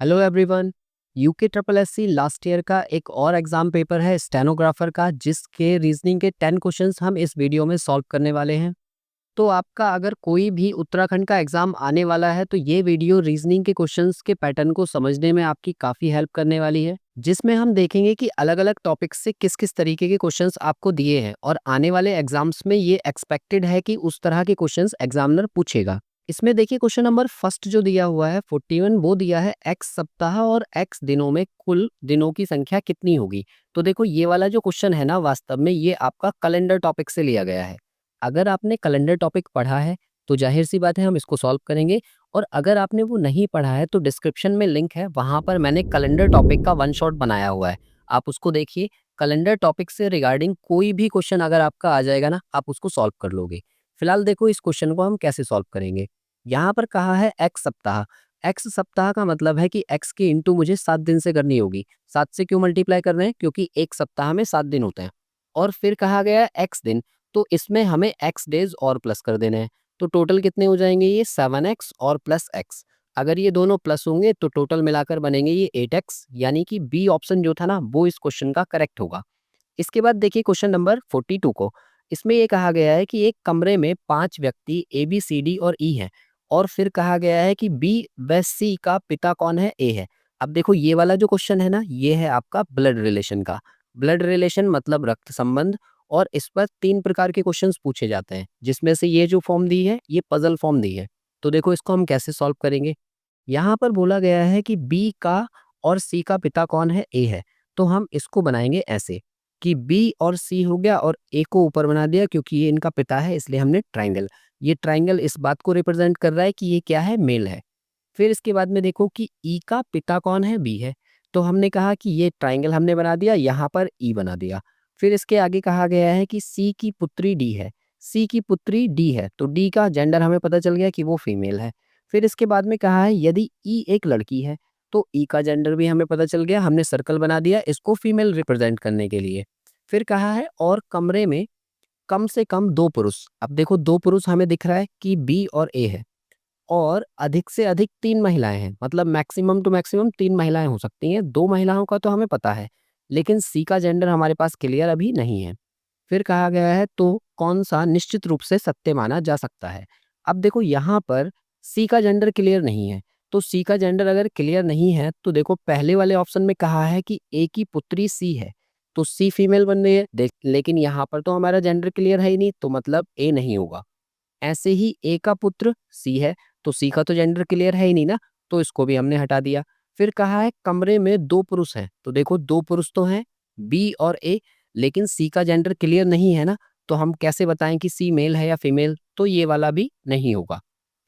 Hello everyone. UK triple SC last year का एक और एग्जाम पेपर है स्टेनोग्राफर का, जिसके रीजनिंग के 10 क्वेश्चंस हम इस वीडियो में सॉल्व करने वाले हैं। तो आपका अगर कोई भी उत्तराखंड का एग्जाम आने वाला है तो ये वीडियो रीजनिंग के क्वेश्चंस के पैटर्न को समझने में आपकी काफ़ी हेल्प करने वाली है, जिसमें हम देखेंगे कि अलग अलग टॉपिक्स से किस किस तरीके के क्वेश्चंस आपको दिए हैं और आने वाले एग्जाम्स में ये एक्सपेक्टेड है कि उस तरह के क्वेश्चंस एग्जामिनर पूछेगा। इसमें देखिए क्वेश्चन नंबर फर्स्ट जो दिया हुआ है 41, वो दिया है एक्स सप्ताह और एक्स दिनों में कुल दिनों की संख्या कितनी होगी। तो देखो ये वाला जो क्वेश्चन है ना, वास्तव में ये आपका कैलेंडर टॉपिक से लिया गया है। अगर आपने कैलेंडर टॉपिक पढ़ा है तो जाहिर सी बात है हम इसको सॉल्व करेंगे, और अगर आपने वो नहीं पढ़ा है तो डिस्क्रिप्शन में लिंक है, वहां पर मैंने कैलेंडर टॉपिक का वन शॉट बनाया हुआ है, आप उसको देखिए। कैलेंडर टॉपिक से रिगार्डिंग कोई भी क्वेश्चन अगर आपका आ जाएगा ना, आप उसको सॉल्व कर लोगे। फिलहाल देखो इस क्वेश्चन को हम कैसे सॉल्व करेंगे। यहाँ पर कहा है एक्स सप्ताह। एक्स सप्ताह का मतलब है कि एक्स की इंटू मुझे 7 दिन से करनी होगी। 7 से क्यों मल्टीप्लाई कर रहे हैं? क्योंकि एक सप्ताह में 7 दिन होते हैं। और फिर कहा गया है एक्स दिन, तो इसमें हमें एक्स डेज और प्लस कर देने हैं। तो टोटल कितने हो जाएंगे? ये 7x और प्लस एक्स। अगर ये दोनों प्लस होंगे तो टोटल मिलाकर बनेंगे ये 8x, यानी कि बी ऑप्शन जो था ना वो इस क्वेश्चन का करेक्ट होगा। इसके बाद देखिए क्वेश्चन नंबर 42 को। इसमें ये कहा गया है कि एक कमरे में 5 व्यक्ति ए बी सी डी और ई हैं, और फिर कहा गया है कि बी व सी का पिता कौन है? ए है। अब देखो ये वाला जो क्वेश्चन है ना, ये है आपका ब्लड रिलेशन का। ब्लड रिलेशन मतलब रक्त संबंध, और इस पर 3 प्रकार के क्वेश्चंस पूछे जाते हैं, जिसमें से ये जो फॉर्म दी है ये पजल फॉर्म दी है। तो देखो इसको हम कैसे सॉल्व करेंगे। यहाँ पर बोला गया है कि बी का और सी का पिता कौन है? ए है। तो हम इसको बनाएंगे ऐसे कि बी और सी हो गया और ए को ऊपर बना दिया, क्योंकि ये इनका पिता है इसलिए हमने ट्राइंगल। ये ट्राइंगल इस बात को रिप्रेजेंट कर रहा है कि ये क्या है? मेल है। फिर इसके बाद में देखो कि ई का पिता कौन है? बी है। तो हमने कहा कि ये ट्राइंगल हमने बना दिया, यहाँ पर ई बना दिया। फिर इसके आगे कहा गया है कि सी की पुत्री डी है। सी की पुत्री डी है, तो डी का जेंडर हमें पता चल गया कि वो फीमेल है। फिर इसके बाद में कहा है यदि ई एक लड़की है, तो ई का जेंडर भी हमें पता चल गया, हमने सर्कल बना दिया इसको फीमेल रिप्रेजेंट करने के लिए। फिर कहा है और कमरे में कम से कम 2 पुरुष। अब देखो 2 पुरुष हमें दिख रहा है कि बी और ए है, और अधिक से अधिक 3 महिलाएं हैं, मतलब मैक्सिमम टू मैक्सिमम 3 महिलाएं हो सकती हैं। 2 महिलाओं का तो हमें पता है, लेकिन सी का जेंडर हमारे पास क्लियर अभी नहीं है। फिर कहा गया है तो कौन सा निश्चित रूप से सत्य माना जा सकता है। अब देखो यहाँ पर सी का जेंडर क्लियर नहीं है, तो सी का जेंडर अगर क्लियर नहीं है तो देखो पहले वाले ऑप्शन में कहा है कि ए की पुत्री सी है, तो सी फीमेल बन रही है देख, लेकिन यहाँ पर तो हमारा जेंडर क्लियर है ही नहीं, तो मतलब ए नहीं होगा। ऐसे ही ए का पुत्र सी है, तो सी का तो जेंडर क्लियर है ही नहीं ना, तो इसको भी हमने हटा दिया। फिर कहा है कमरे में 2 पुरुष हैं, तो देखो 2 पुरुष तो हैं बी और ए, लेकिन सी का जेंडर क्लियर नहीं है ना, तो हम कैसे बताएं कि सी मेल है या फीमेल? तो ये वाला भी नहीं होगा।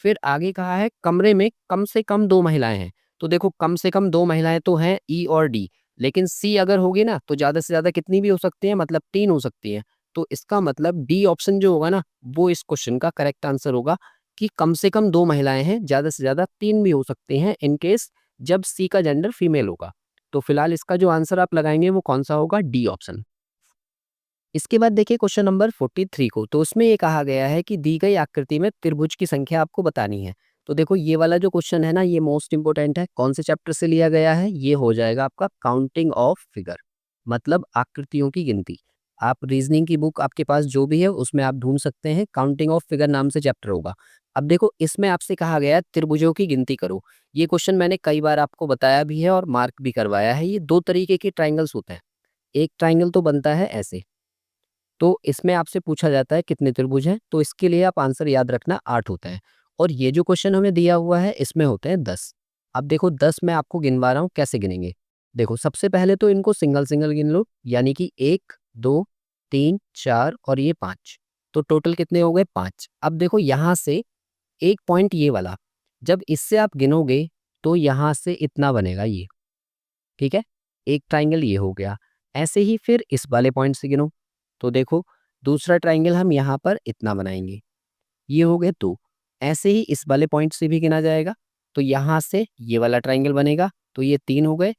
फिर आगे कहा है कमरे में कम से कम 2 महिलाएं हैं, तो देखो कम से कम 2 महिलाएं तो हैं ई और डी, लेकिन सी अगर होगी ना तो ज्यादा से ज्यादा कितनी भी हो सकती है? मतलब 3 हो सकती है। तो इसका मतलब डी ऑप्शन जो होगा ना वो इस क्वेश्चन का करेक्ट आंसर होगा, कि कम से कम 2 महिलाएं हैं, ज्यादा से ज्यादा 3 भी हो सकते हैं इन केस जब सी का जेंडर फीमेल होगा। तो फिलहाल इसका जो आंसर आप लगाएंगे वो कौन सा होगा? D option. इसके बाद देखिए क्वेश्चन नंबर 43 को। तो उसमें ये कहा गया है कि दी गई आकृति में त्रिभुज की संख्या आपको बतानी है। तो देखो ये वाला जो क्वेश्चन है ना, ये मोस्ट इंपोर्टेंट है। कौन से चैप्टर से लिया गया है? ये हो जाएगा आपका काउंटिंग ऑफ फिगर, मतलब आकृतियों की गिनती। आप रीजनिंग की बुक आपके पास जो भी है उसमें आप ढूंढ सकते हैं, काउंटिंग ऑफ फिगर नाम से चैप्टर होगा। अब देखो इसमें आपसे कहा गया है त्रिभुजों की गिनती करो। ये क्वेश्चन मैंने कई बार आपको बताया भी है और मार्क भी करवाया है। ये 2 तरीके के ट्राइंगल्स होते हैं। एक ट्राइंगल तो बनता है ऐसे, तो इसमें आपसे पूछा जाता है कितने त्रिभुज हैं, तो इसके लिए आप आंसर याद रखना 8 होता है। और ये जो क्वेश्चन हमें दिया हुआ है इसमें होते हैं 10। अब देखो 10 मैं आपको गिनवा रहा हूँ, कैसे गिनेंगे। देखो सबसे पहले तो इनको सिंगल सिंगल गिन लो, यानी कि 1 2 3 4 और ये 5। तो टोटल कितने हो गए? 5। अब देखो यहाँ से एक पॉइंट ये वाला, जब इससे आप गिनोगे तो यहाँ से इतना बनेगा ये, ठीक है। एक ट्राइंगल ये हो गया। ऐसे ही फिर इस वाले पॉइंट से गिनो, तो देखो दूसरा ट्राइंगल हम यहाँ पर इतना बनाएंगे, ये हो गए 2। ऐसे ही इस वाले पॉइंट से भी गिना जाएगा, तो यहाँ से ये वाला ट्राइंगल बनेगा, तो ये 3 हो गए।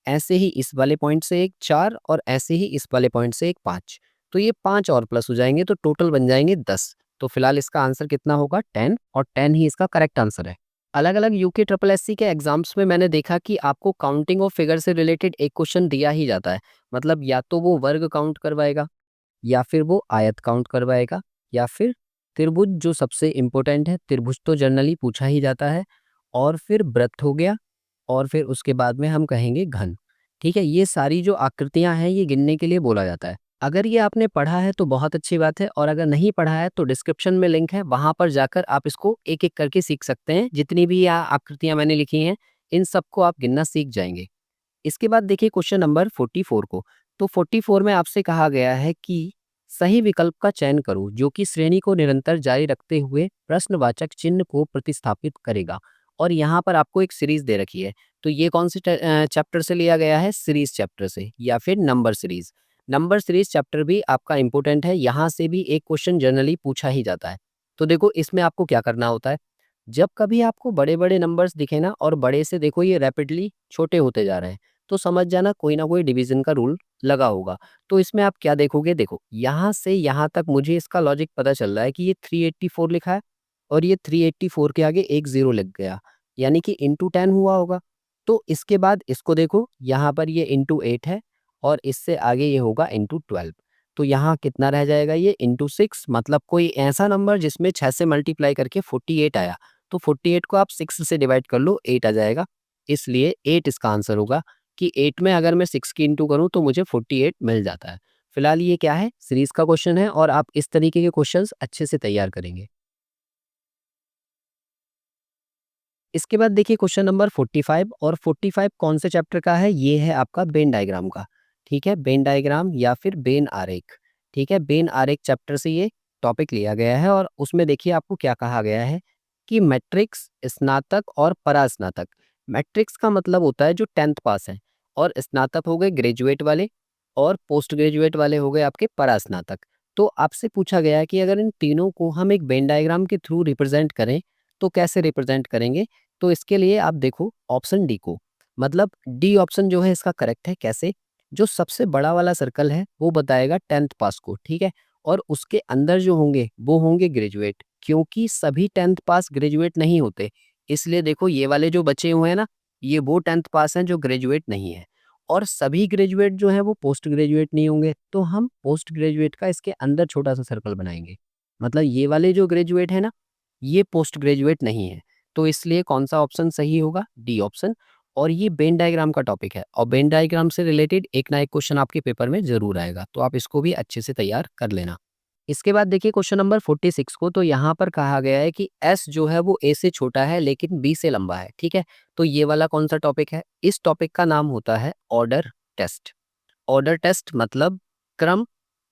ऐसे ही इस वाले पॉइंट से एक 4, और ऐसे ही इस वाले पॉइंट से एक 5। तो ये 5 और प्लस हो जाएंगे, तो टोटल बन जाएंगे 10। तो फिलहाल इसका आंसर कितना होगा? 10, और 10 ही इसका करेक्ट आंसर है। अलग अलग यूके ट्रिपल एससी के एग्जाम्स में मैंने देखा कि आपको काउंटिंग ऑफ फिगर से रिलेटेड एक क्वेश्चन दिया ही जाता है। मतलब या तो वो वर्ग काउंट करवाएगा, या फिर वो आयत काउंट करवाएगा, या फिर त्रिभुज, जो सबसे इम्पोर्टेंट है, त्रिभुज तो जनरली पूछा ही जाता है, और फिर वृत्त हो गया, और फिर उसके बाद में हम कहेंगे घन। ठीक है, ये सारी जो आकृतियां हैं ये गिनने के लिए बोला जाता है। अगर ये आपने पढ़ा है तो बहुत अच्छी बात है, और अगर नहीं पढ़ा है तो डिस्क्रिप्शन में लिंक है, वहां पर जाकर आप इसको एक एक करके सीख सकते हैं। जितनी भी आकृतियां मैंने लिखी हैं इन सबको आप गिनना सीख जाएंगे। इसके बाद देखिए क्वेश्चन नंबर 44 को। तो 44 में आपसे कहा गया है कि सही विकल्प का चयन करो जो कि श्रेणी को निरंतर जारी रखते हुए प्रश्नवाचक चिन्ह को प्रतिस्थापित करेगा। और यहाँ पर आपको एक सीरीज दे रखी है। तो ये कौन से चैप्टर से लिया गया है? सीरीज चैप्टर से, या फिर number series. Number series chapter भी आपका इंपॉर्टेंट है, यहाँ से भी एक क्वेश्चन जनरली पूछा ही जाता है। तो देखो इसमें आपको क्या करना होता है, जब कभी आपको बड़े बड़े नंबर्स दिखे ना, और बड़े से देखो ये रैपिडली छोटे होते जा रहे हैं, तो समझ जाना कोई ना कोई डिवीजन का रूल लगा होगा। तो इसमें आप क्या देखोगे, देखो यहाँ से यहाँ तक मुझे इसका लॉजिक पता चल रहा है कि ये 384 लिखा है, और ये 384 के आगे एक जीरो लग गया, यानी कि इंटू 10 हुआ होगा। तो इसके बाद इसको देखो, यहाँ पर ये इंटू 8 है, और इससे आगे ये होगा इंटू 12। तो यहाँ कितना रह जाएगा, ये इंटू 6। मतलब कोई ऐसा नंबर जिसमें 6 से मल्टीप्लाई करके 48 आया, तो 48 को आप 6 से डिवाइड कर लो, 8 आ जाएगा। इसलिए 8 इसका आंसर होगा, कि 8 में अगर मैं 6 की इंटू करूँ तो मुझे 48 मिल जाता है। फिलहाल ये क्या है, सीरीज का क्वेश्चन है, और आप इस तरीके के क्वेश्चंस अच्छे से तैयार करेंगे। इसके बाद देखिए क्वेश्चन नंबर 45, और 45 कौन से चैप्टर का है, ये है आपका वेन डायग्राम का। ठीक है, वेन डायग्राम या फिर वेन आरेख। ठीक है, वेन आरेख चैप्टर से ये टॉपिक लिया गया है, और उसमें देखिए आपको क्या कहा गया है कि मैट्रिक्स, स्नातक और परास्नातक। मैट्रिक्स का मतलब होता है जो 10th पास है, और स्नातक हो गए ग्रेजुएट वाले, और पोस्ट ग्रेजुएट वाले हो गए आपके परास्नातक। तो आपसे पूछा गया है कि अगर इन तीनों को हम एक वेन डायग्राम के थ्रू रिप्रेजेंट करें तो कैसे रिप्रेजेंट करेंगे। तो इसके लिए आप देखो ऑप्शन डी को, मतलब डी ऑप्शन जो है इसका करेक्ट है। कैसे? जो सबसे बड़ा वाला सर्कल है वो बताएगा 10th पास को, ठीक है, और उसके अंदर जो होंगे वो होंगे ग्रेजुएट, क्योंकि सभी 10th पास ग्रेजुएट नहीं होते। इसलिए देखो ये वाले जो बचे हुए हैं ना, ये वो 10th पास हैं जो ग्रेजुएट नहीं है, और सभी ग्रेजुएट जो है वो पोस्ट ग्रेजुएट नहीं होंगे। तो हम पोस्ट ग्रेजुएट का इसके अंदर छोटा सा सर्कल बनाएंगे। मतलब ये वाले जो ग्रेजुएट है ना, ये पोस्ट ग्रेजुएट नहीं है। तो इसलिए कौन सा ऑप्शन सही होगा? D option. और ये वेन डायग्राम का टॉपिक है, और वेन डायग्राम से रिलेटेड एक ना एक क्वेश्चन आपके पेपर में जरूर आएगा, तो आप इसको भी अच्छे से तैयार कर लेना। इसके बाद देखिए क्वेश्चन नंबर 46 को। तो यहाँ पर कहा गया है कि एस जो है वो ए से छोटा है लेकिन बी से लंबा है। ठीक है, तो ये वाला कौन सा टॉपिक है? इस टॉपिक का नाम होता है ऑर्डर टेस्ट। ऑर्डर टेस्ट मतलब क्रम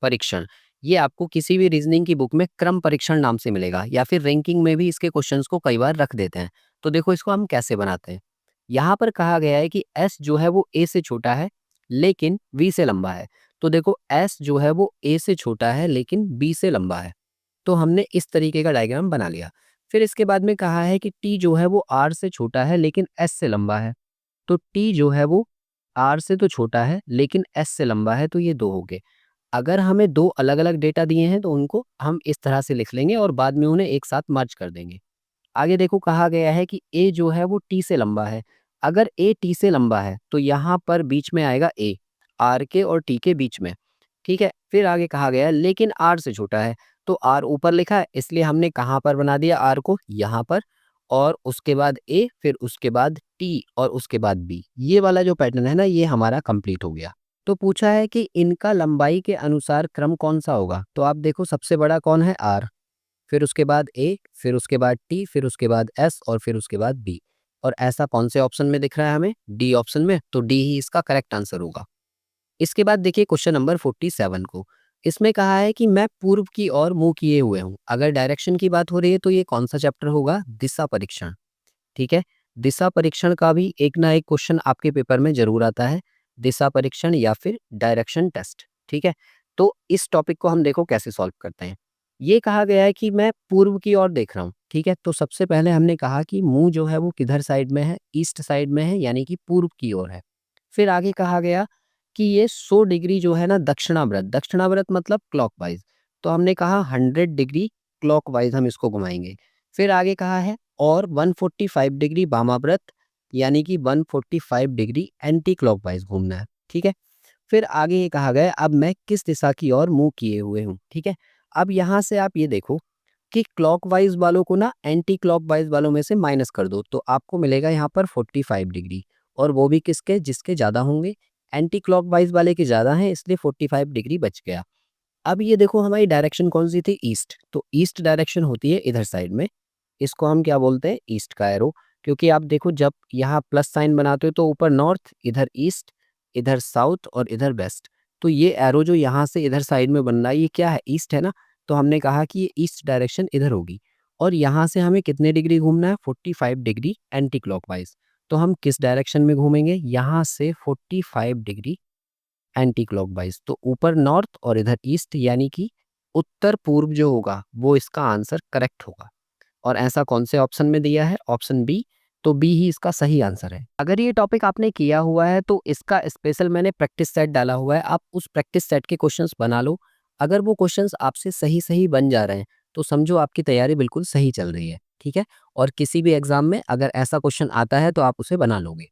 परीक्षण। ये आपको किसी भी रीजनिंग की बुक में क्रम परीक्षण नाम से मिलेगा, या फिर रैंकिंग में भी इसके क्वेश्चंस को कई बार रख देते हैं। तो देखो इसको हम कैसे बनाते हैं। यहाँ पर कहा गया है कि एस जो है वो ए से छोटा है लेकिन बी से लंबा है। तो देखो एस जो है वो ए से छोटा है लेकिन बी से लंबा है। तो हमने इस तरीके का डायग्राम बना लिया। फिर इसके बाद में कहा है कि टी जो है वो आर से छोटा है लेकिन एस से लंबा है। तो टी जो है वो आर से तो छोटा है लेकिन एस से लंबा है, तो ये दो हो गए। अगर हमें दो अलग अलग डेटा दिए हैं तो उनको हम इस तरह से लिख लेंगे और बाद में उन्हें एक साथ मर्ज कर देंगे। आगे देखो कहा गया है कि ए जो है वो टी से लंबा है। अगर ए टी से लंबा है तो यहाँ पर बीच में आएगा ए, आर के और टी के बीच में। ठीक है, फिर आगे कहा गया है लेकिन आर से छोटा है। तो आर ऊपर लिखा है इसलिए हमने कहाँ पर बना दिया आर को? यहाँ पर। और उसके बाद ए, फिर उसके बाद टी, और उसके बाद बी। ये वाला जो पैटर्न है ना, ये हमारा कंप्लीट हो गया। तो पूछा है कि इनका लंबाई के अनुसार क्रम कौन सा होगा। तो आप देखो सबसे बड़ा कौन है? आर, फिर उसके बाद ए, फिर उसके बाद टी, फिर उसके बाद एस, और फिर उसके बाद बी। और ऐसा कौन से ऑप्शन में दिख रहा है हमें? डी ऑप्शन में। तो डी ही इसका करेक्ट आंसर होगा। इसके बाद देखिए क्वेश्चन नंबर 47 को। इसमें कहा है कि मैं पूर्व की ओर मुंह किए हुए हूँ। अगर डायरेक्शन की बात हो रही है तो ये कौन सा चैप्टर होगा? दिशा परीक्षण। ठीक है, दिशा परीक्षण का भी एक ना एक क्वेश्चन आपके पेपर में जरूर आता है। दिशा परीक्षण या फिर डायरेक्शन टेस्ट। ठीक है, तो इस टॉपिक को हम देखो कैसे सॉल्व करते हैं। ये कहा गया है कि मैं पूर्व की ओर देख रहा हूँ। ठीक है, तो सबसे पहले हमने कहा कि मुंह जो है वो किधर साइड में है? ईस्ट साइड में है, यानी कि पूर्व की ओर है। फिर आगे कहा गया कि ये 100 डिग्री जो है ना दक्षिणाव्रत, दक्षिणाव्रत मतलब क्लॉकवाइज। तो हमने कहा 100 डिग्री क्लॉकवाइज हम इसको घुमाएंगे। फिर आगे कहा है और 145 डिग्री वामाव्रत यानी कि 145 डिग्री एंटी क्लॉकवाइज घूमना है। ठीक है, फिर आगे ये कहा गया अब मैं किस दिशा की ओर मुंह किए हुए हूँ। ठीक है, अब यहाँ से आप ये देखो कि क्लॉकवाइज वालों को ना एंटी क्लॉकवाइज वालों में से माइनस कर दो तो आपको मिलेगा यहाँ पर 45 डिग्री, और वो भी किसके, जिसके ज़्यादा होंगे। एंटी क्लॉकवाइज वाले के ज़्यादा हैं इसलिए 45 डिग्री बच गया। अब ये देखो हमारी डायरेक्शन कौन सी थी, ईस्ट, तो ईस्ट डायरेक्शन होती है इधर साइड में। इसको हम क्या बोलते हैं, ईस्ट का एरो। क्योंकि आप देखो जब यहाँ प्लस साइन बनाते हो तो ऊपर नॉर्थ, इधर ईस्ट, इधर साउथ और इधर वेस्ट। तो ये एरो जो यहाँ से इधर साइड में बन रहा है ये क्या है, ईस्ट है ना। तो हमने कहा कि ये ईस्ट डायरेक्शन इधर होगी। और यहाँ से हमें कितने डिग्री घूमना है, 45 डिग्री एंटी क्लॉकवाइज। तो हम किस डायरेक्शन में घूमेंगे, यहाँ से 45 डिग्री एंटी क्लॉकवाइज। तो ऊपर नॉर्थ और इधर ईस्ट, यानी कि उत्तर पूर्व जो होगा वो इसका आंसर करेक्ट होगा। और ऐसा कौन से ऑप्शन में दिया है, ऑप्शन बी। तो बी ही इसका सही आंसर है। अगर ये टॉपिक आपने किया हुआ है तो इसका स्पेशल मैंने प्रैक्टिस सेट डाला हुआ है, आप उस प्रैक्टिस सेट के क्वेश्चंस बना लो। अगर वो क्वेश्चंस आपसे सही सही बन जा रहे हैं तो समझो आपकी तैयारी बिल्कुल सही चल रही है। ठीक है, और किसी भी एग्जाम में अगर ऐसा क्वेश्चन आता है तो आप उसे बना लोगे।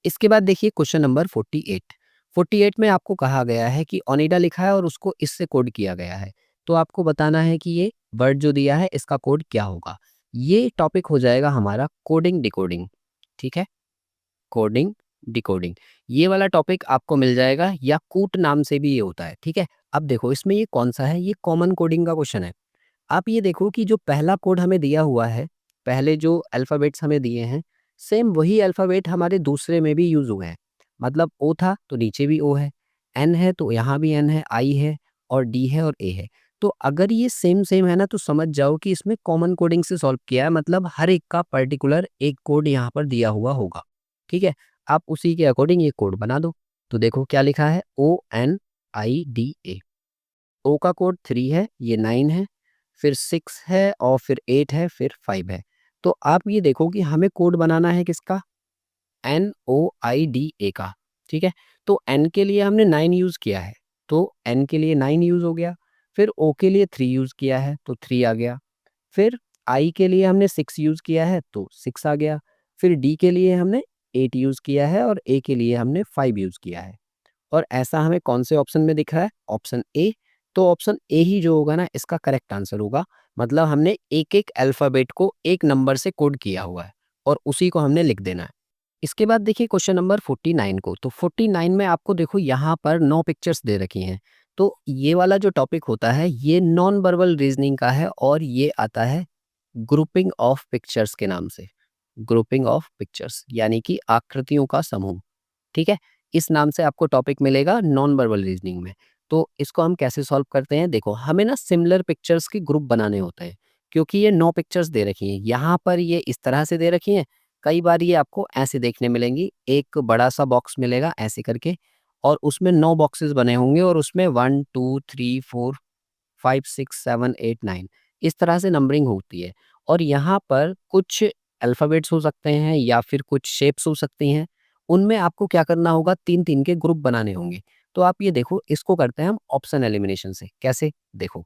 इसके बाद देखिए क्वेश्चन नंबर 48। 48 में आपको कहा गया है कि ओनिडा लिखा है और उसको इससे कोड किया गया है। तो आपको बताना है कि ये वर्ड जो दिया है इसका कोड क्या होगा। ये टॉपिक हो जाएगा हमारा कोडिंग डिकोडिंग। ठीक है, कोडिंग डिकोडिंग, ये वाला टॉपिक आपको मिल जाएगा, या कूट नाम से भी ये होता है। ठीक है, अब देखो इसमें ये कौन सा है, ये कॉमन कोडिंग का क्वेश्चन है। आप ये देखो कि जो पहला कोड हमें दिया हुआ है, पहले जो अल्फ़ाबेट्स हमें दिए हैं, सेम वही अल्फ़ाबेट हमारे दूसरे में भी यूज़ हुए हैं। मतलब ओ था तो नीचे भी ओ है, एन है तो यहाँ भी एन है, आई है और डी है और ए है। तो अगर ये सेम सेम है ना तो समझ जाओ कि इसमें कॉमन कोडिंग से सॉल्व किया है, मतलब हर एक का पर्टिकुलर एक कोड यहाँ पर दिया हुआ होगा। ठीक है, आप उसी के अकॉर्डिंग ये कोड बना दो। तो देखो क्या लिखा है, ONIDA। ओ का कोड 3 है, ये 9 है, फिर 6 है और फिर 8 है, फिर 5 है। तो आप ये देखो कि हमें कोड बनाना है किसका, NOIDA का। ठीक है, तो N के लिए हमने 9 यूज़ किया है, तो N के लिए 9 यूज़ हो गया। फिर O के लिए 3 यूज़ किया है तो 3 आ गया। फिर I के लिए हमने 6 यूज़ किया है तो 6 आ गया। फिर D के लिए हमने 8 यूज़ किया है और A के लिए हमने 5 यूज़ किया है। और ऐसा हमें कौन से ऑप्शन में दिख रहा है, ऑप्शन ए। तो ऑप्शन ए ही जो होगा ना इसका करेक्ट आंसर होगा। मतलब हमने एक एक अल्फ़ाबेट को एक नंबर से कोड किया हुआ है और उसी को हमने लिख देना है। इसके बाद देखिए क्वेश्चन नंबर 49 को। तो 49 में आपको देखो यहाँ पर 9 पिक्चर्स दे रखी हैं। तो ये वाला जो टॉपिक होता है ये नॉन वर्बल रीजनिंग का है और ये आता है ग्रुपिंग ऑफ पिक्चर्स के नाम से। ग्रुपिंग ऑफ पिक्चर्स यानी कि आकृतियों का समूह। ठीक है, इस नाम से आपको टॉपिक मिलेगा नॉन वर्बल रीजनिंग में। तो इसको हम कैसे सॉल्व करते हैं, देखो हमें ना सिमिलर पिक्चर्स के ग्रुप बनाने होते हैं। क्योंकि ये 9 पिक्चर्स दे रखी हैं, यहाँ पर ये इस तरह से दे रखी हैं। कई बार ये आपको ऐसे देखने मिलेंगी, एक बड़ा सा बॉक्स मिलेगा ऐसे करके, और उसमें 9 बॉक्सेस बने होंगे और उसमें 1 2 3 4 5 6 7 8 9 इस तरह से नंबरिंग होती है। और यहाँ पर कुछ अल्फ़ाबेट्स हो सकते हैं या फिर कुछ शेप्स हो सकती हैं। उनमें आपको क्या करना होगा, 3-3 के ग्रुप बनाने होंगे। तो आप ये देखो इसको करते हैं हम ऑप्शन एलिमिनेशन से। कैसे? देखो,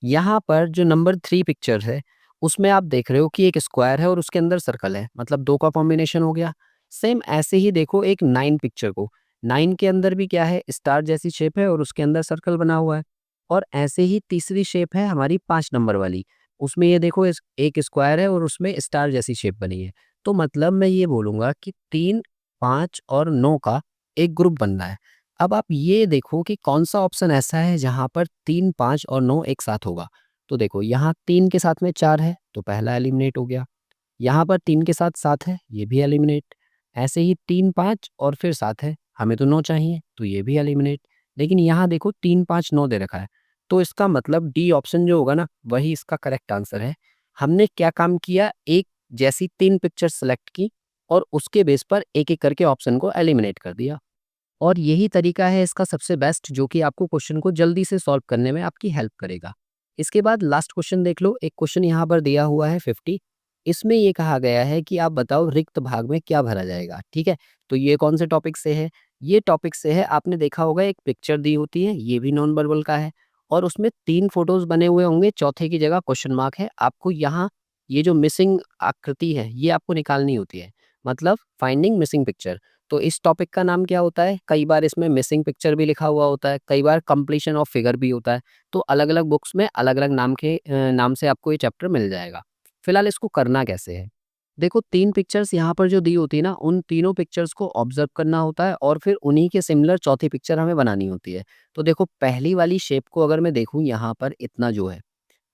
यहाँ पर जो नंबर 3 पिक्चर है, उसमें आप देख रहे हो कि एक स्क्वायर है और उसके अंदर सर्कल है, मतलब 2 का कॉम्बिनेशन हो गया। सेम ऐसे ही देखो एक 9 पिक्चर को, 9 के अंदर भी क्या है, स्टार जैसी शेप है और उसके अंदर सर्कल बना हुआ है। और ऐसे ही तीसरी शेप है हमारी 5 नंबर वाली, उसमें ये देखो एक स्क्वायर है और उसमें स्टार जैसी शेप बनी है। तो मतलब मैं ये बोलूँगा कि 3, 5 और 9 का एक ग्रुप बनना है। अब आप ये देखो कि कौन-सा ऑप्शन ऐसा है जहाँ पर 3, 5 और 9 एक साथ होगा। तो देखो यहाँ 3 के साथ में 4 है, तो पहला एलिमिनेट हो गया। यहाँ पर 3 के साथ 7 है, ये भी एलिमिनेट। ऐसे ही 3, 5 और फिर 7 है, हमें तो 9 चाहिए, तो ये भी एलिमिनेट। लेकिन यहाँ देखो 3, 5, 9 दे रखा है, तो इसका मतलब डी ऑप्शन जो होगा ना, वही इसका करेक्ट आंसर है। हमने क्या काम किया, एक जैसी 3 पिक्चर सेलेक्ट की और उसके बेस पर एक-एक करके ऑप्शन को एलिमिनेट कर दिया। और यही तरीका है इसका सबसे बेस्ट, जो कि आपको क्वेश्चन को जल्दी से सॉल्व करने में आपकी हेल्प करेगा। इसके बाद लास्ट क्वेश्चन देख लो, एक क्वेश्चन यहाँ पर दिया हुआ है 50। इसमें ये कहा गया है कि आप बताओ रिक्त भाग में क्या भरा जाएगा। ठीक है, तो ये कौन से टॉपिक से है, ये टॉपिक से है। आपने देखा होगा एक पिक्चर दी होती है, ये भी नॉन वर्बल का है और उसमें 3 फोटोज बने हुए होंगे, चौथे की जगह क्वेश्चन मार्क है। आपको यहाँ ये जो मिसिंग आकृति है ये आपको निकालनी होती है, मतलब फाइंडिंग मिसिंग पिक्चर। तो इस टॉपिक का नाम क्या होता है, कई बार इसमें मिसिंग पिक्चर भी लिखा हुआ होता है, कई बार कंप्लीशन ऑफ फिगर भी होता है। तो अलग-अलग बुक्स में अलग-अलग नाम से आपको ये चैप्टर मिल जाएगा। फिलहाल इसको करना कैसे है? देखो 3 पिक्चर्स यहाँ पर जो दी होती है ना, उन तीनों पिक्चर्स को ऑब्ज़र्व करना होता है और फिर उन्हीं के सिमिलर चौथी पिक्चर हमें बनानी होती है। तो देखो पहली वाली शेप को अगर मैं देखूँ यहाँ पर इतना जो है,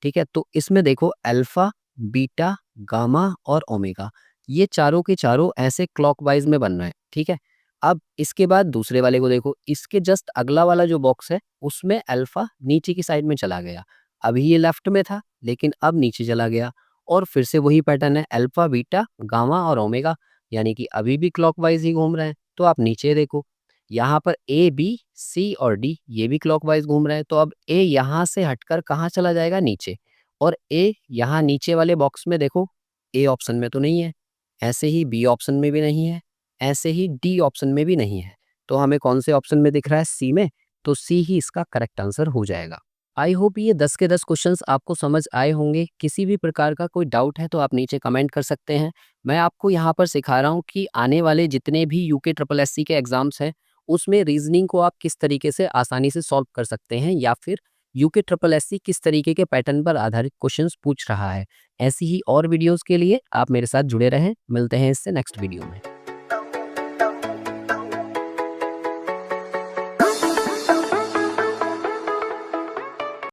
ठीक है? तो इसमें देखो अल्फ़ा, बीटा, गामा और ओमेगा, ये चारों के चारों ऐसे क्लॉकवाइज़ में बन रहे हैं, ठीक है? अब इसके बाद दूसरे वाले को देखो, इसके जस्ट अगला वाला जो बॉक्स है, उसमें अल्फ़ा नीचे की साइड में चला गया। अभी ये लेफ्ट में था, लेकिन अब नीचे चला गया और फिर से वही पैटर्न है अल्फ़ा, बीटा, गामा और ओमेगा, यानी कि अभी भी क्लॉकवाइज़ ही घूम रहे हैं। तो आप नीचे देखो, यहाँ पर ए, बी, सी और डी ये भी क्लॉकवाइज़ घूम रहे हैं, तो अब ए यहाँ से हटकर कहाँ चला जाएगा? नीचे। और ए यहाँ नीचे वाले बॉक्स में देखो, ए ऑप्शन में तो नहीं है, ऐसे ही बी ऑप्शन में भी नहीं है, ऐसे ही डी ऑप्शन में भी नहीं है। तो हमें कौन से ऑप्शन में दिख रहा है? सी में, तो सी ही इसका करेक्ट आंसर हो जाएगा। आई होप ये 10 के 10 क्वेश्चंस आपको समझ आए होंगे। किसी भी प्रकार का कोई डाउट है तो आप नीचे कमेंट कर सकते हैं। मैं आपको यहाँ पर सिखा रहा हूँ कि आने वाले जितने भी यूके ट्रिपल एससी के एग्ज़ाम्स हैं, उसमें रीज़निंग को आप किस तरीके से आसानी से सॉल्व कर सकते हैं, या फिर यूके ट्रिपल एससी किस तरीके के पैटर्न पर आधारित क्वेश्चंस पूछ रहा है। ऐसी ही और वीडियोज़ के लिए आप मेरे साथ जुड़े रहें। मिलते हैं इससे नेक्स्ट वीडियो में।